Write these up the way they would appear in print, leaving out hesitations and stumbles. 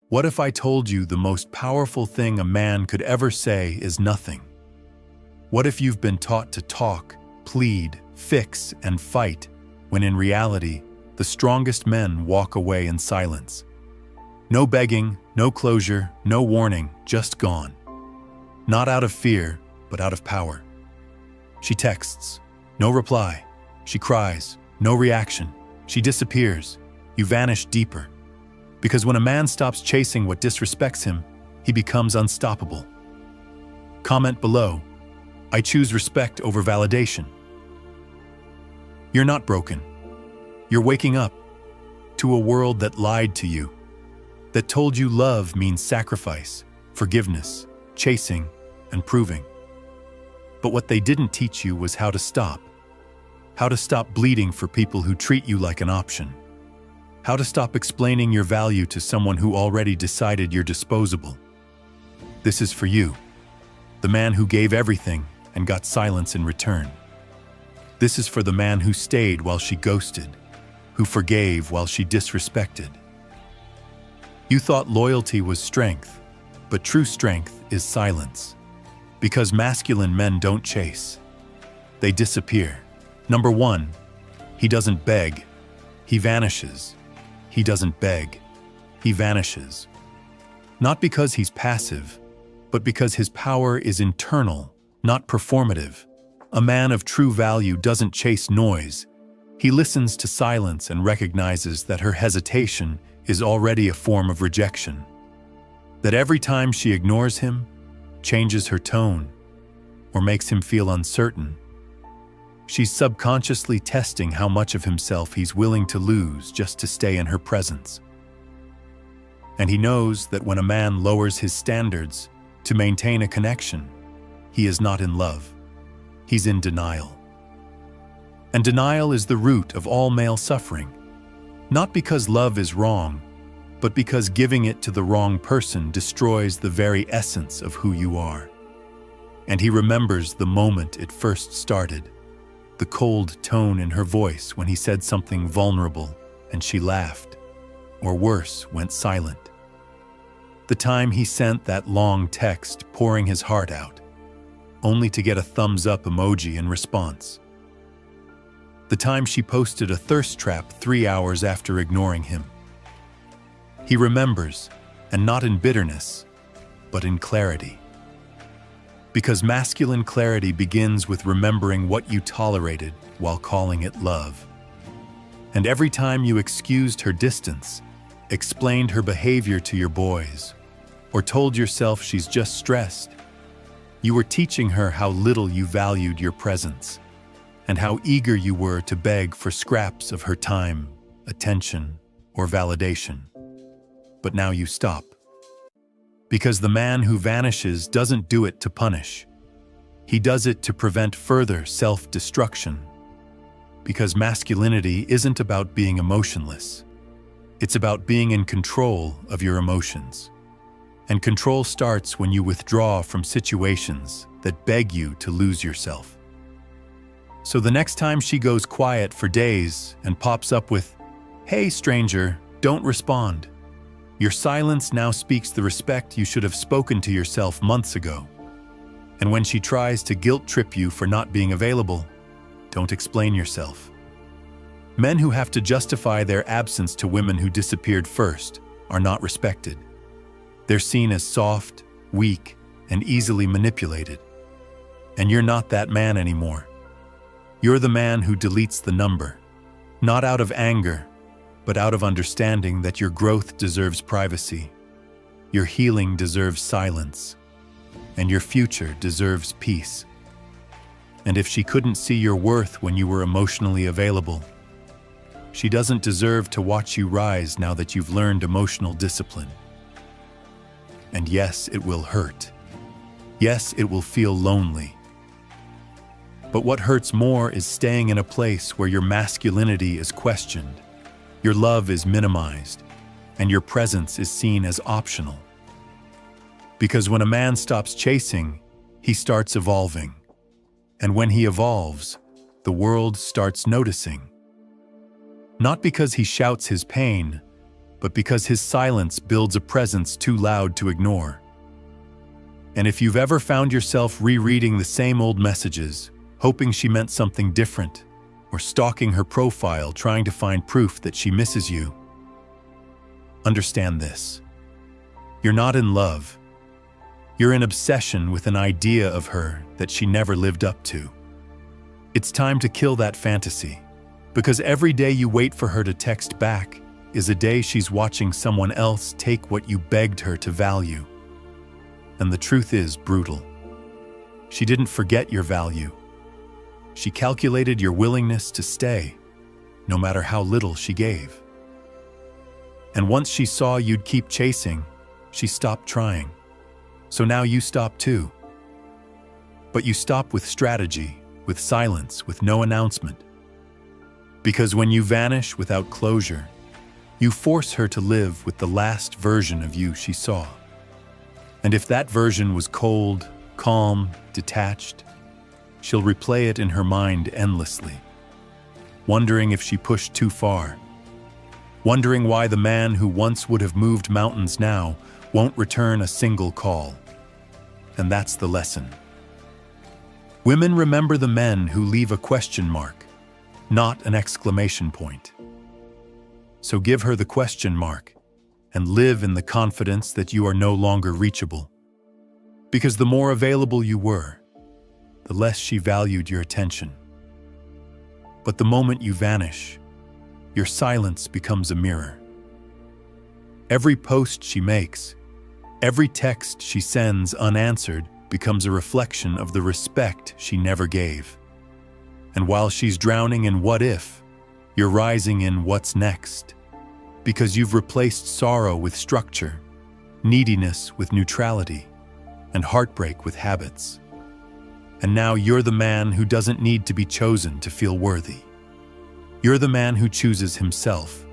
What if I told you the most powerful thing a man could ever say is nothing? What if you've been taught to talk, plead, fix, and fight, when in reality, the strongest men walk away in silence? No begging, no closure, no warning, just gone. Not out of fear, but out of power. She texts, no reply. She cries, no reaction. She disappears. You vanish deeper. Because when a man stops chasing what disrespects him, he becomes unstoppable. Comment below, I choose respect over validation. You're not broken. You're waking up to a world that lied to you, that told you love means sacrifice, forgiveness, chasing, and proving. But what they didn't teach you was how to stop bleeding for people who treat you like an option, how to stop explaining your value to someone who already decided you're disposable. This is for you, the man who gave everything and got silence in return. This is for the man who stayed while she ghosted, who forgave while she disrespected. You thought loyalty was strength, but true strength is silence. Because masculine men don't chase. They disappear. Number 1, he doesn't beg. He vanishes. He doesn't beg. He vanishes. Not because he's passive, but because his power is internal, not performative. A man of true value doesn't chase noise. He listens to silence and recognizes that her hesitation is already a form of rejection. That every time she ignores him, changes her tone, or makes him feel uncertain, she's subconsciously testing how much of himself he's willing to lose just to stay in her presence. And he knows that when a man lowers his standards to maintain a connection, he is not in love. He's in denial. And denial is the root of all male suffering, not because love is wrong, but because giving it to the wrong person destroys the very essence of who you are. And he remembers the moment it first started, the cold tone in her voice when he said something vulnerable and she laughed, or worse, went silent. The time he sent that long text pouring his heart out, only to get a thumbs up emoji in response. The time she posted a thirst trap 3 hours after ignoring him. He remembers, and not in bitterness, but in clarity. Because masculine clarity begins with remembering what you tolerated while calling it love. And every time you excused her distance, explained her behavior to your boys, or told yourself she's just stressed, you were teaching her how little you valued your presence, and how eager you were to beg for scraps of her time, attention, or validation. But now you stop. Because the man who vanishes doesn't do it to punish. He does it to prevent further self-destruction. Because masculinity isn't about being emotionless. It's about being in control of your emotions. And control starts when you withdraw from situations that beg you to lose yourself. So the next time she goes quiet for days and pops up with, "Hey, stranger, don't respond," your silence now speaks the respect you should have spoken to yourself months ago. And when she tries to guilt-trip you for not being available, don't explain yourself. Men who have to justify their absence to women who disappeared first are not respected. They're seen as soft, weak, and easily manipulated. And you're not that man anymore. You're the man who deletes the number, not out of anger, but out of understanding that your growth deserves privacy, your healing deserves silence, and your future deserves peace. And if she couldn't see your worth when you were emotionally available, she doesn't deserve to watch you rise now that you've learned emotional discipline. And yes, it will hurt. Yes, it will feel lonely. But what hurts more is staying in a place where your masculinity is questioned, your love is minimized, and your presence is seen as optional. Because when a man stops chasing, he starts evolving. And when he evolves, the world starts noticing. Not because he shouts his pain, but because his silence builds a presence too loud to ignore. And if you've ever found yourself rereading the same old messages, hoping she meant something different, or stalking her profile trying to find proof that she misses you, understand this. You're not in love. You're in obsession with an idea of her that she never lived up to. It's time to kill that fantasy, because every day you wait for her to text back is a day she's watching someone else take what you begged her to value. And the truth is brutal. She didn't forget your value. She calculated your willingness to stay, no matter how little she gave. And once she saw you'd keep chasing, she stopped trying. So now you stop too. But you stop with strategy, with silence, with no announcement. Because when you vanish without closure, you force her to live with the last version of you she saw. And if that version was cold, calm, detached, she'll replay it in her mind endlessly, wondering if she pushed too far, wondering why the man who once would have moved mountains now won't return a single call. And that's the lesson. Women remember the men who leave a question mark, not an exclamation point. So give her the question mark and live in the confidence that you are no longer reachable. Because the more available you were, the less she valued your attention. But the moment you vanish, your silence becomes a mirror. Every post she makes, every text she sends unanswered becomes a reflection of the respect she never gave. And while she's drowning in what if, you're rising in what's next. Because you've replaced sorrow with structure, neediness with neutrality, and heartbreak with habits. And now you're the man who doesn't need to be chosen to feel worthy. You're the man who chooses himself,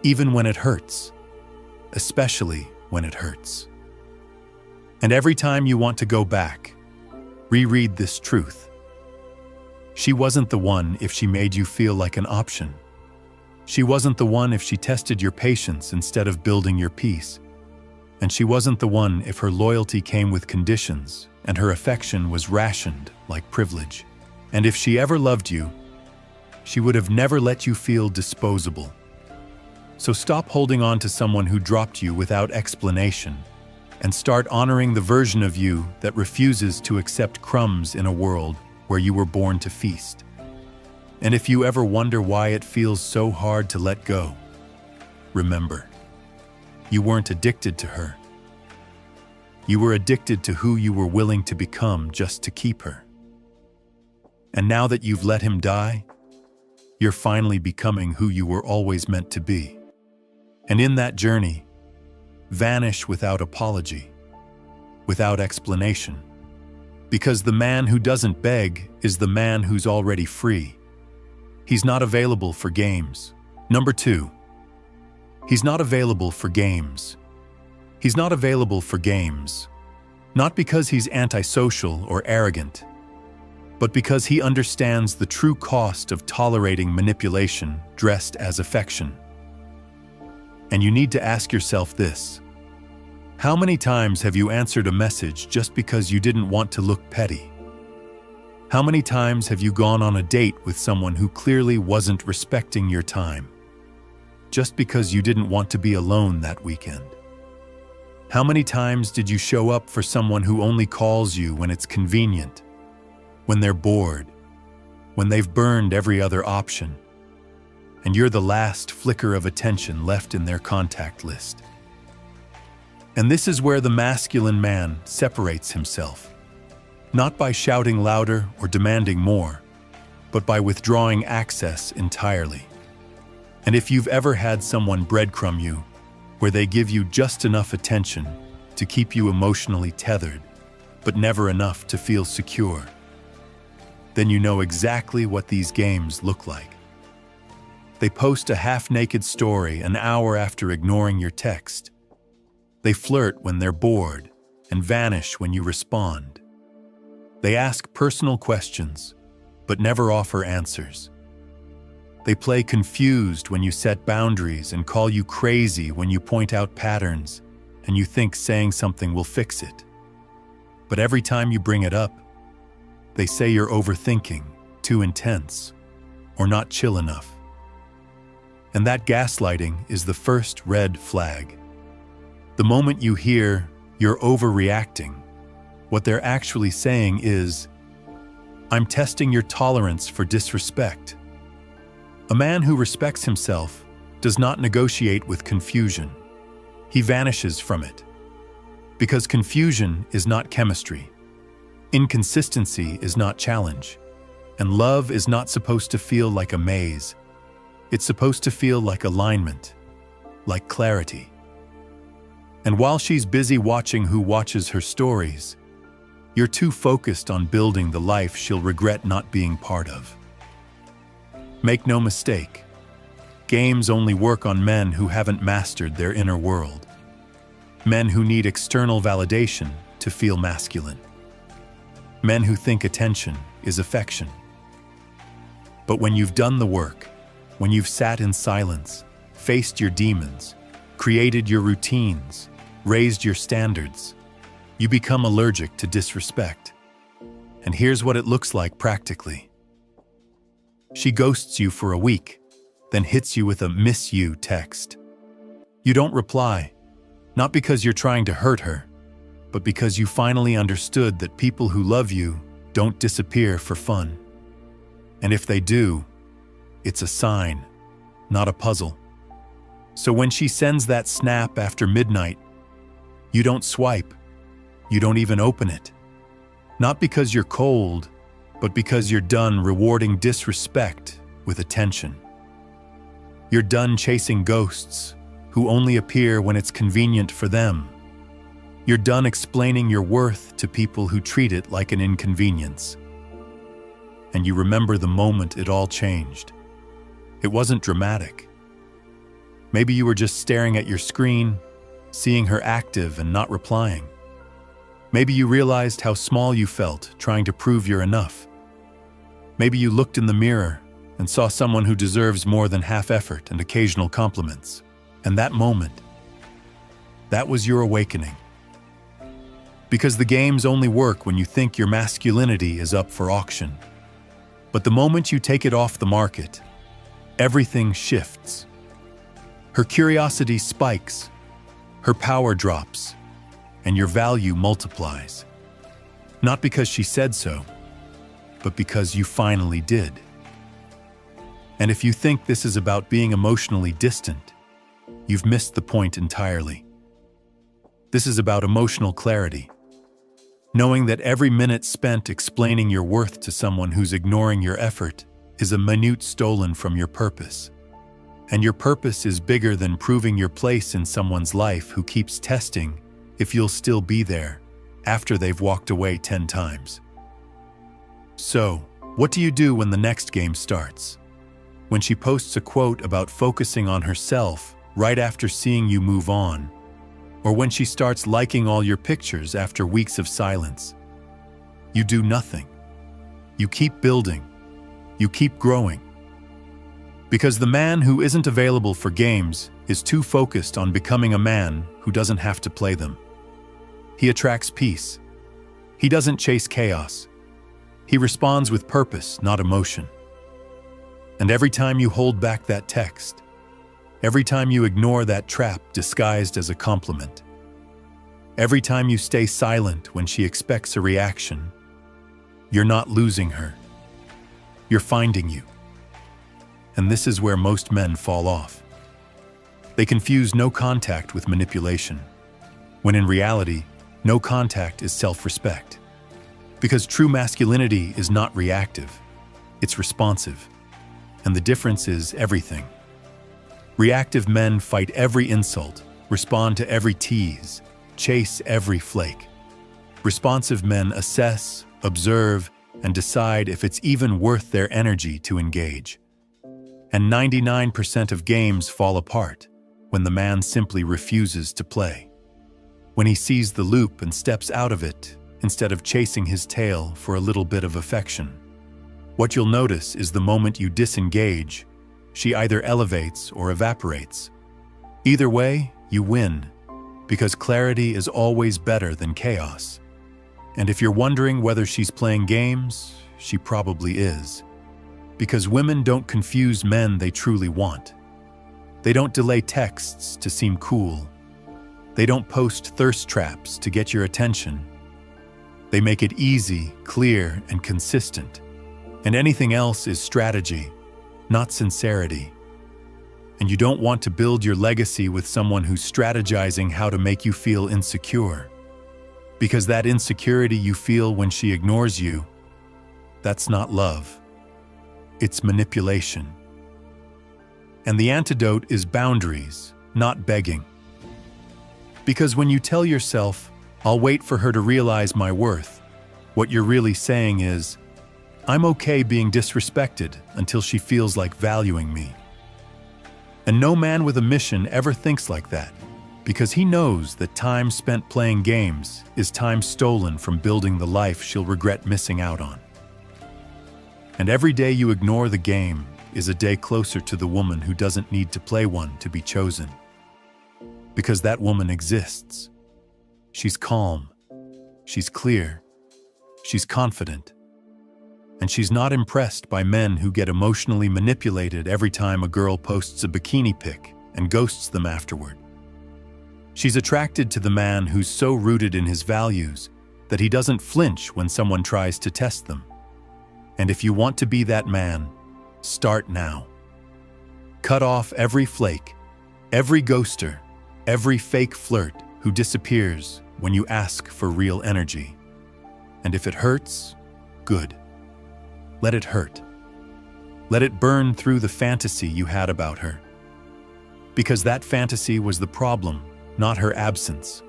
even when it hurts, especially when it hurts. And every time you want to go back, reread this truth. She wasn't the one if she made you feel like an option. She wasn't the one if she tested your patience instead of building your peace. And she wasn't the one if her loyalty came with conditions and her affection was rationed like privilege. And if she ever loved you, she would have never let you feel disposable. So stop holding on to someone who dropped you without explanation and start honoring the version of you that refuses to accept crumbs in a world where you were born to feast. And if you ever wonder why it feels so hard to let go, remember, you weren't addicted to her. You were addicted to who you were willing to become just to keep her. And now that you've let him die, you're finally becoming who you were always meant to be. And in that journey, vanish without apology, without explanation. Because the man who doesn't beg is the man who's already free. He's not available for games. Number 2, he's not available for games. He's not available for games, not because he's antisocial or arrogant, but because he understands the true cost of tolerating manipulation dressed as affection. And you need to ask yourself this: how many times have you answered a message just because you didn't want to look petty? How many times have you gone on a date with someone who clearly wasn't respecting your time, just because you didn't want to be alone that weekend? How many times did you show up for someone who only calls you when it's convenient, when they're bored, when they've burned every other option, and you're the last flicker of attention left in their contact list? And this is where the masculine man separates himself, not by shouting louder or demanding more, but by withdrawing access entirely. And if you've ever had someone breadcrumb you, where they give you just enough attention to keep you emotionally tethered, but never enough to feel secure, then you know exactly what these games look like. They post a half-naked story an hour after ignoring your text. They flirt when they're bored and vanish when you respond. They ask personal questions, but never offer answers. They play confused when you set boundaries and call you crazy when you point out patterns and you think saying something will fix it. But every time you bring it up, they say you're overthinking, too intense, or not chill enough. And that gaslighting is the first red flag. The moment you hear you're overreacting, what they're actually saying is, I'm testing your tolerance for disrespect. A man who respects himself does not negotiate with confusion. He vanishes from it. Because confusion is not chemistry. Inconsistency is not challenge. And love is not supposed to feel like a maze. It's supposed to feel like alignment, like clarity. And while she's busy watching who watches her stories, you're too focused on building the life she'll regret not being part of. Make no mistake, games only work on men who haven't mastered their inner world. Men who need external validation to feel masculine. Men who think attention is affection. But when you've done the work, when you've sat in silence, faced your demons, created your routines, raised your standards, you become allergic to disrespect. And here's what it looks like practically. She ghosts you for a week, then hits you with a "miss you" text. You don't reply, not because you're trying to hurt her, but because you finally understood that people who love you don't disappear for fun. And if they do, it's a sign, not a puzzle. So when she sends that snap after midnight, you don't swipe, you don't even open it. Not because you're cold, but because you're done rewarding disrespect with attention. You're done chasing ghosts who only appear when it's convenient for them. You're done explaining your worth to people who treat it like an inconvenience. And you remember the moment it all changed. It wasn't dramatic. Maybe you were just staring at your screen, seeing her active and not replying. Maybe you realized how small you felt trying to prove you're enough. Maybe you looked in the mirror and saw someone who deserves more than half effort and occasional compliments. And that moment, that was your awakening. Because the games only work when you think your masculinity is up for auction. But the moment you take it off the market, everything shifts. Her curiosity spikes, her power drops, and your value multiplies. Not because she said so, but because you finally did. And if you think this is about being emotionally distant, you've missed the point entirely. This is about emotional clarity. Knowing that every minute spent explaining your worth to someone who's ignoring your effort is a minute stolen from your purpose. And your purpose is bigger than proving your place in someone's life who keeps testing if you'll still be there after they've walked away 10 times. So, what do you do when the next game starts? When she posts a quote about focusing on herself right after seeing you move on, or when she starts liking all your pictures after weeks of silence? You do nothing. You keep building. You keep growing. Because the man who isn't available for games is too focused on becoming a man who doesn't have to play them. He attracts peace. He doesn't chase chaos. He responds with purpose, not emotion. And every time you hold back that text, every time you ignore that trap disguised as a compliment, every time you stay silent when she expects a reaction, you're not losing her. You're finding you. And this is where most men fall off. They confuse no contact with manipulation, when in reality, no contact is self-respect. Because true masculinity is not reactive, it's responsive. And the difference is everything. Reactive men fight every insult, respond to every tease, chase every flake. Responsive men assess, observe, and decide if it's even worth their energy to engage. And 99% of games fall apart when the man simply refuses to play. When he sees the loop and steps out of it instead of chasing his tail for a little bit of affection. What you'll notice is the moment you disengage, she either elevates or evaporates. Either way, you win, because clarity is always better than chaos. And if you're wondering whether she's playing games, she probably is. Because women don't confuse men they truly want. They don't delay texts to seem cool. They don't post thirst traps to get your attention. They make it easy, clear, and consistent. And anything else is strategy, not sincerity. And you don't want to build your legacy with someone who's strategizing how to make you feel insecure. Because that insecurity you feel when she ignores you, that's not love. It's manipulation. And the antidote is boundaries, not begging. Because when you tell yourself, "I'll wait for her to realize my worth," what you're really saying is, "I'm okay being disrespected until she feels like valuing me." And no man with a mission ever thinks like that, because he knows that time spent playing games is time stolen from building the life she'll regret missing out on. And every day you ignore the game is a day closer to the woman who doesn't need to play one to be chosen. Because that woman exists. She's calm, she's clear, she's confident, and she's not impressed by men who get emotionally manipulated every time a girl posts a bikini pic and ghosts them afterward. She's attracted to the man who's so rooted in his values that he doesn't flinch when someone tries to test them. And if you want to be that man, start now. Cut off every flake, every ghoster, every fake flirt who disappears when you ask for real energy. And if it hurts, good. Let it hurt. Let it burn through the fantasy you had about her. Because that fantasy was the problem, not her absence.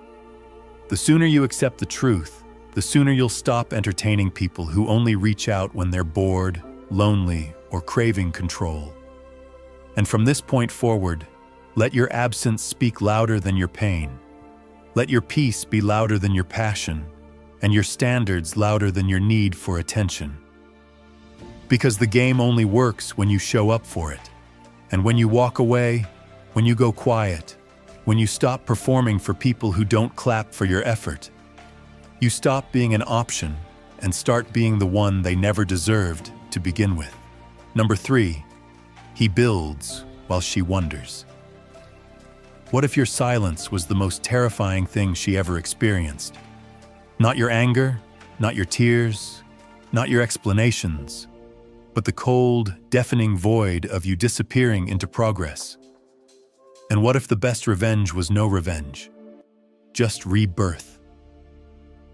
The sooner you accept the truth, the sooner you'll stop entertaining people who only reach out when they're bored, lonely, or craving control. And from this point forward, let your absence speak louder than your pain. Let your peace be louder than your passion, and your standards louder than your need for attention. Because the game only works when you show up for it. And when you walk away, when you go quiet, when you stop performing for people who don't clap for your effort, you stop being an option and start being the one they never deserved to begin with. Number 3, he builds while she wonders. What if your silence was the most terrifying thing she ever experienced? Not your anger, not your tears, not your explanations, but the cold, deafening void of you disappearing into progress. And what if the best revenge was no revenge, just rebirth?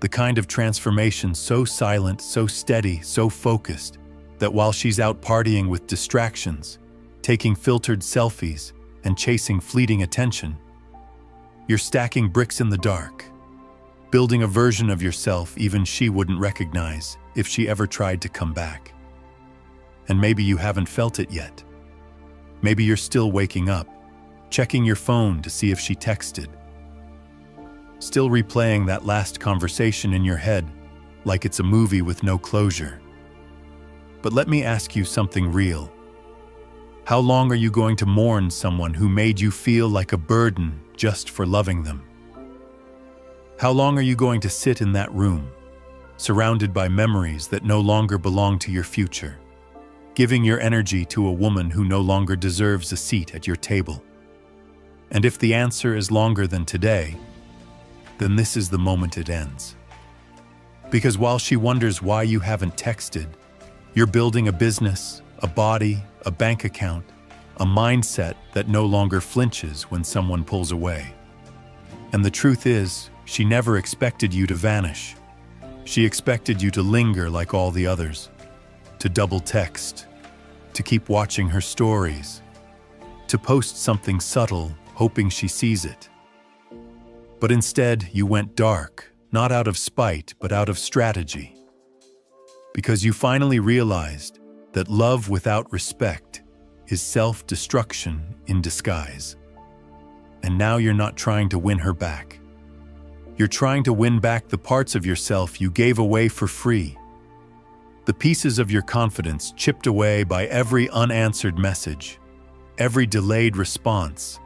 The kind of transformation so silent, so steady, so focused, that while she's out partying with distractions, taking filtered selfies, and chasing fleeting attention, you're stacking bricks in the dark, building a version of yourself even she wouldn't recognize if she ever tried to come back. And maybe you haven't felt it yet. Maybe you're still waking up, checking your phone to see if she texted, still replaying that last conversation in your head like it's a movie with no closure. But let me ask you something real. How long are you going to mourn someone who made you feel like a burden just for loving them? How long are you going to sit in that room, surrounded by memories that no longer belong to your future, giving your energy to a woman who no longer deserves a seat at your table? And if the answer is longer than today, then this is the moment it ends. Because while she wonders why you haven't texted, you're building a business, a body, a bank account, a mindset that no longer flinches when someone pulls away. And the truth is, she never expected you to vanish. She expected you to linger like all the others, to double text, to keep watching her stories, to post something subtle, hoping she sees it. But instead, you went dark, not out of spite, but out of strategy. Because you finally realized that love without respect is self-destruction in disguise. And now you're not trying to win her back. You're trying to win back the parts of yourself you gave away for free. The pieces of your confidence chipped away by every unanswered message, every delayed response,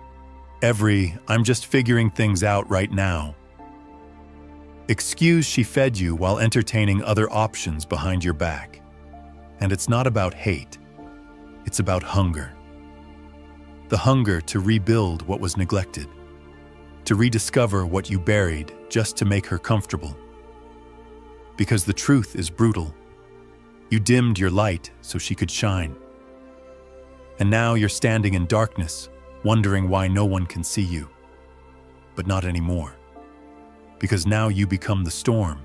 every "I'm just figuring things out right now" excuse she fed you while entertaining other options behind your back. And it's not about hate, it's about hunger. The hunger to rebuild what was neglected, to rediscover what you buried just to make her comfortable. Because the truth is brutal. You dimmed your light so she could shine. And now you're standing in darkness, wondering why no one can see you. But not anymore. Because now you become the storm,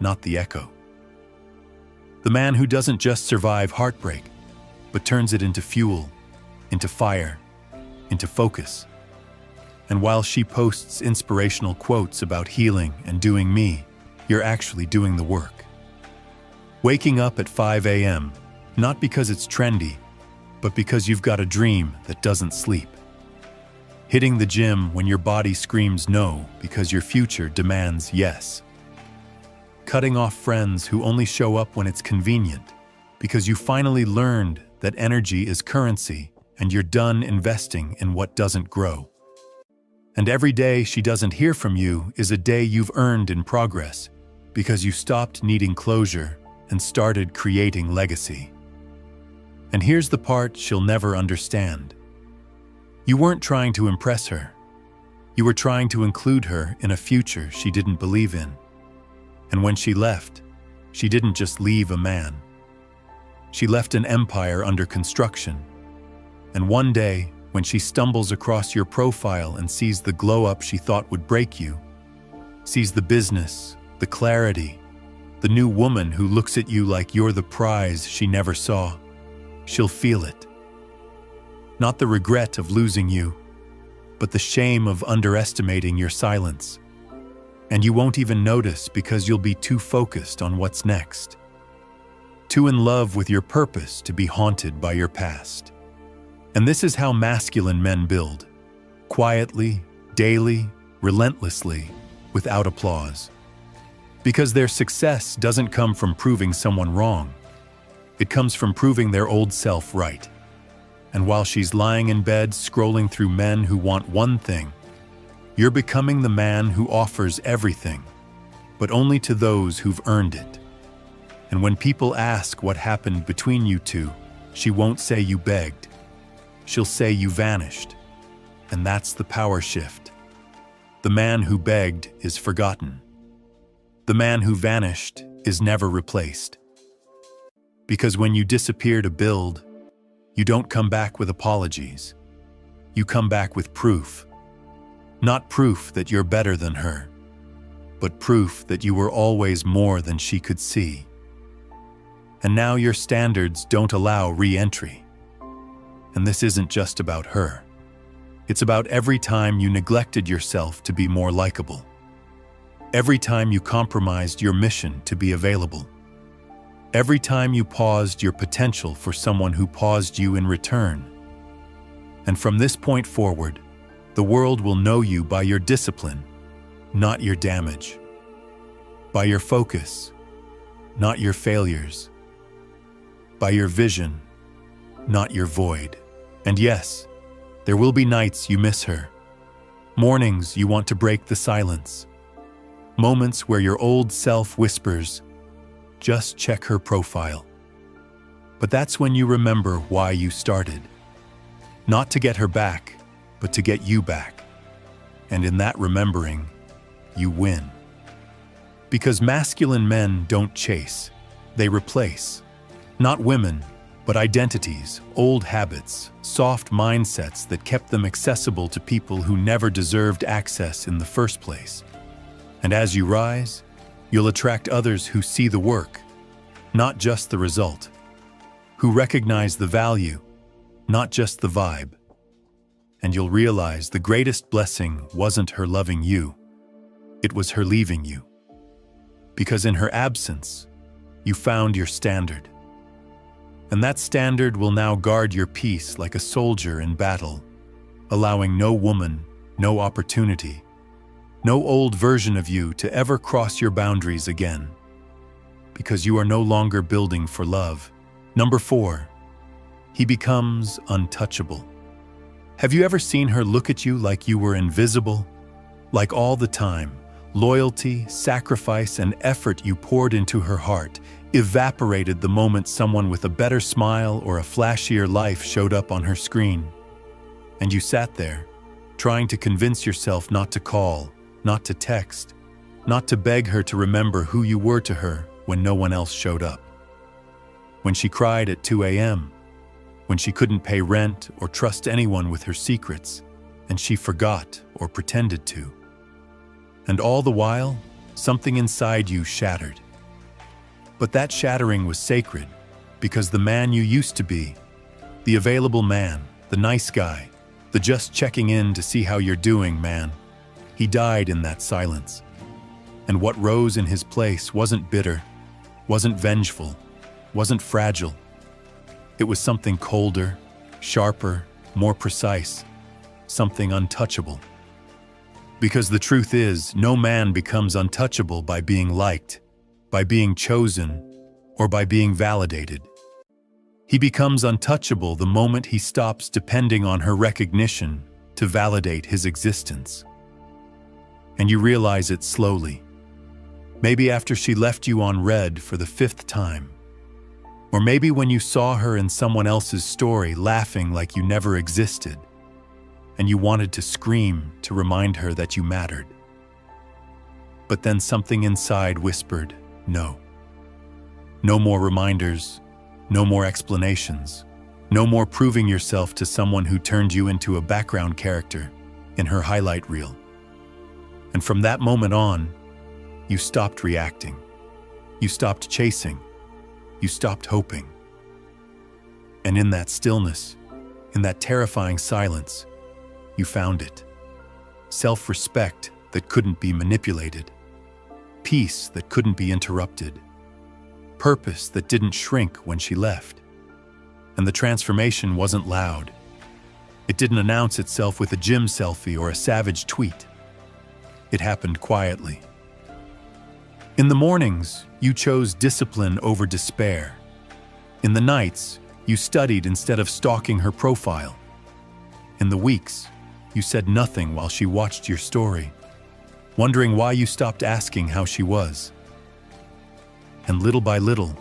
not the echo. The man who doesn't just survive heartbreak, but turns it into fuel, into fire, into focus. And while she posts inspirational quotes about healing and doing me, you're actually doing the work. Waking up at 5 a.m., not because it's trendy, but because you've got a dream that doesn't sleep. Hitting the gym when your body screams no because your future demands yes. Cutting off friends who only show up when it's convenient because you finally learned that energy is currency and you're done investing in what doesn't grow. And every day she doesn't hear from you is a day you've earned in progress because you stopped needing closure and started creating legacy. And here's the part she'll never understand. You weren't trying to impress her. You were trying to include her in a future she didn't believe in. And when she left, she didn't just leave a man. She left an empire under construction. And one day, when she stumbles across your profile and sees the glow-up she thought would break you, sees the business, the clarity, the new woman who looks at you like you're the prize she never saw, she'll feel it. Not the regret of losing you, but the shame of underestimating your silence. And you won't even notice because you'll be too focused on what's next. Too in love with your purpose to be haunted by your past. And this is how masculine men build. Quietly, daily, relentlessly, without applause. Because their success doesn't come from proving someone wrong. It comes from proving their old self right. And while she's lying in bed scrolling through men who want one thing, you're becoming the man who offers everything, but only to those who've earned it. And when people ask what happened between you two, she won't say you begged. She'll say you vanished. And that's the power shift. The man who begged is forgotten. The man who vanished is never replaced. Because when you disappear to build, you don't come back with apologies. You come back with proof. Not proof that you're better than her, but proof that you were always more than she could see. And now your standards don't allow re-entry. And this isn't just about her. It's about every time you neglected yourself to be more likable. Every time you compromised your mission to be available. Every time you paused your potential for someone who paused you in return. And from this point forward, the world will know you by your discipline, not your damage. By your focus, not your failures. By your vision, not your void. And yes, there will be nights you miss her. Mornings you want to break the silence. Moments where your old self whispers, "Just check her profile." But that's when you remember why you started. Not to get her back, but to get you back. And in that remembering, you win. Because masculine men don't chase, they replace. Not women, but identities, old habits, soft mindsets that kept them accessible to people who never deserved access in the first place. And as you rise, you'll attract others who see the work, not just the result, who recognize the value, not just the vibe. And you'll realize the greatest blessing wasn't her loving you, it was her leaving you. Because in her absence, you found your standard. And that standard will now guard your peace like a soldier in battle, allowing no woman, no opportunity, no old version of you to ever cross your boundaries again. Because you are no longer building for love. Number 4, He becomes untouchable. Have you ever seen her look at you like you were invisible? Like all the time, loyalty, sacrifice, and effort you poured into her heart evaporated the moment someone with a better smile or a flashier life showed up on her screen. And you sat there, trying to convince yourself not to call, not to text, not to beg her to remember who you were to her when no one else showed up. When she cried at 2 a.m., when she couldn't pay rent or trust anyone with her secrets, and she forgot or pretended to. And all the while, something inside you shattered. But that shattering was sacred, because the man you used to be, the available man, the nice guy, the just checking in to see how you're doing man, he died in that silence. And what rose in his place wasn't bitter, wasn't vengeful, wasn't fragile. It was something colder, sharper, more precise, something untouchable. Because the truth is, no man becomes untouchable by being liked, by being chosen, or by being validated. He becomes untouchable the moment he stops depending on her recognition to validate his existence. And you realize it slowly. Maybe after she left you on red for the 5th time. Or maybe when you saw her in someone else's story laughing like you never existed, and you wanted to scream to remind her that you mattered. But then something inside whispered, no. No more reminders, no more explanations, no more proving yourself to someone who turned you into a background character in her highlight reel. And from that moment on, you stopped reacting. You stopped chasing. You stopped hoping. And in that stillness, in that terrifying silence, you found it. Self-respect that couldn't be manipulated. Peace that couldn't be interrupted. Purpose that didn't shrink when she left. And the transformation wasn't loud. It didn't announce itself with a gym selfie or a savage tweet. It happened quietly. In the mornings, you chose discipline over despair. In the nights, you studied instead of stalking her profile. In the weeks, you said nothing while she watched your story, wondering why you stopped asking how she was. And little by little,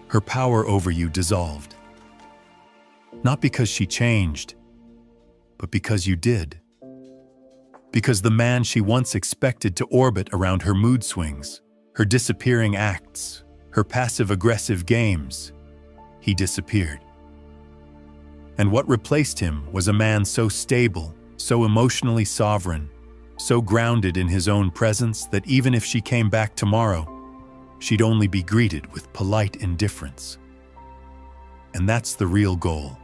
her power over you dissolved. Not because she changed, but because you did. Because the man she once expected to orbit around her mood swings, her disappearing acts, her passive-aggressive games, he disappeared. And what replaced him was a man so stable, so emotionally sovereign, so grounded in his own presence that even if she came back tomorrow, she'd only be greeted with polite indifference. And that's the real goal.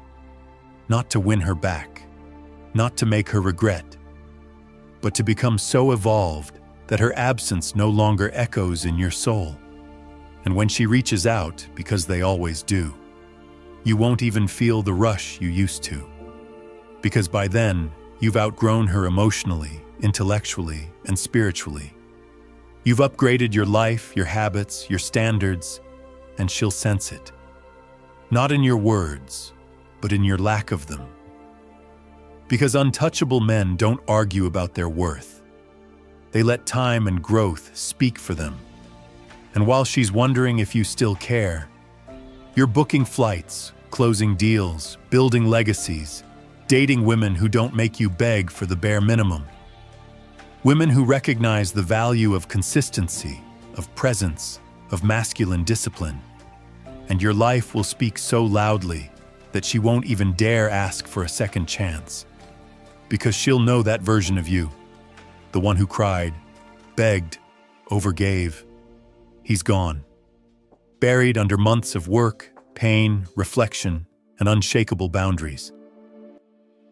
Not to win her back, not to make her regret, but to become so evolved that her absence no longer echoes in your soul. And when she reaches out, because they always do, you won't even feel the rush you used to. Because by then, you've outgrown her emotionally, intellectually, and spiritually. You've upgraded your life, your habits, your standards, and she'll sense it. Not in your words, but in your lack of them. Because untouchable men don't argue about their worth. They let time and growth speak for them. And while she's wondering if you still care, you're booking flights, closing deals, building legacies, dating women who don't make you beg for the bare minimum. Women who recognize the value of consistency, of presence, of masculine discipline. And your life will speak so loudly that she won't even dare ask for a second chance. Because she'll know that version of you. The one who cried, begged, overgave. He's gone. Buried under months of work, pain, reflection, and unshakable boundaries.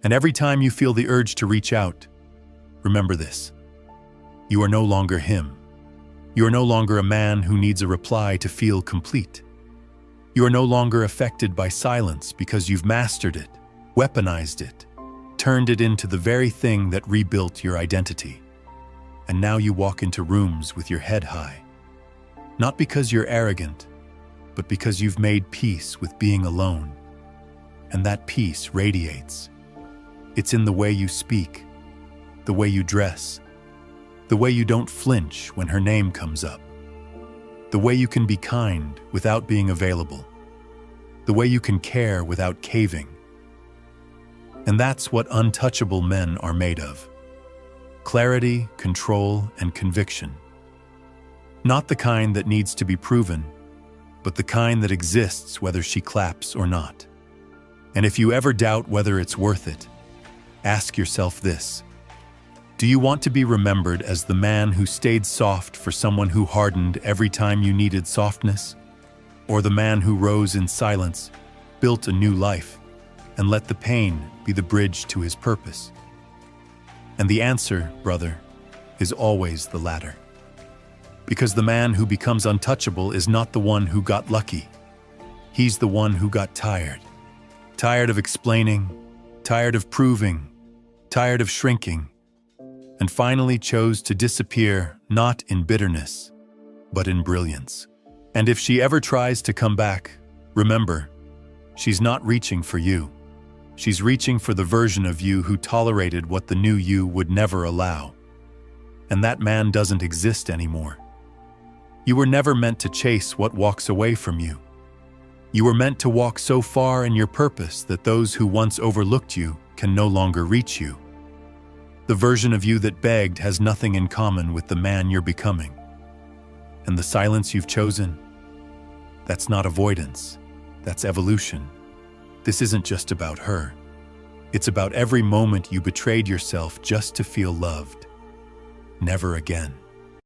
And every time you feel the urge to reach out, remember this. You are no longer him. You are no longer a man who needs a reply to feel complete. You are no longer affected by silence because you've mastered it, weaponized it, turned it into the very thing that rebuilt your identity. And now you walk into rooms with your head high. Not because you're arrogant, but because you've made peace with being alone. and that peace radiates. It's in the way you speak, the way you dress, the way you don't flinch when her name comes up, the way you can be kind without being available, the way you can care without caving. And that's what untouchable men are made of. Clarity, control, and conviction. Not the kind that needs to be proven, but the kind that exists whether she claps or not. And if you ever doubt whether it's worth it, ask yourself this: do you want to be remembered as the man who stayed soft for someone who hardened every time you needed softness? Or the man who rose in silence, built a new life, and let the pain be the bridge to his purpose? And the answer, brother, is always the latter. Because the man who becomes untouchable is not the one who got lucky. He's the one who got tired. Tired of explaining, tired of proving, tired of shrinking, and finally chose to disappear not in bitterness, but in brilliance. And if she ever tries to come back, remember, she's not reaching for you. She's reaching for the version of you who tolerated what the new you would never allow. And that man doesn't exist anymore. You were never meant to chase what walks away from you. You were meant to walk so far in your purpose that those who once overlooked you can no longer reach you. The version of you that begged has nothing in common with the man you're becoming. And the silence you've chosen, that's not avoidance, that's evolution. This isn't just about her. It's about every moment you betrayed yourself just to feel loved. Never again.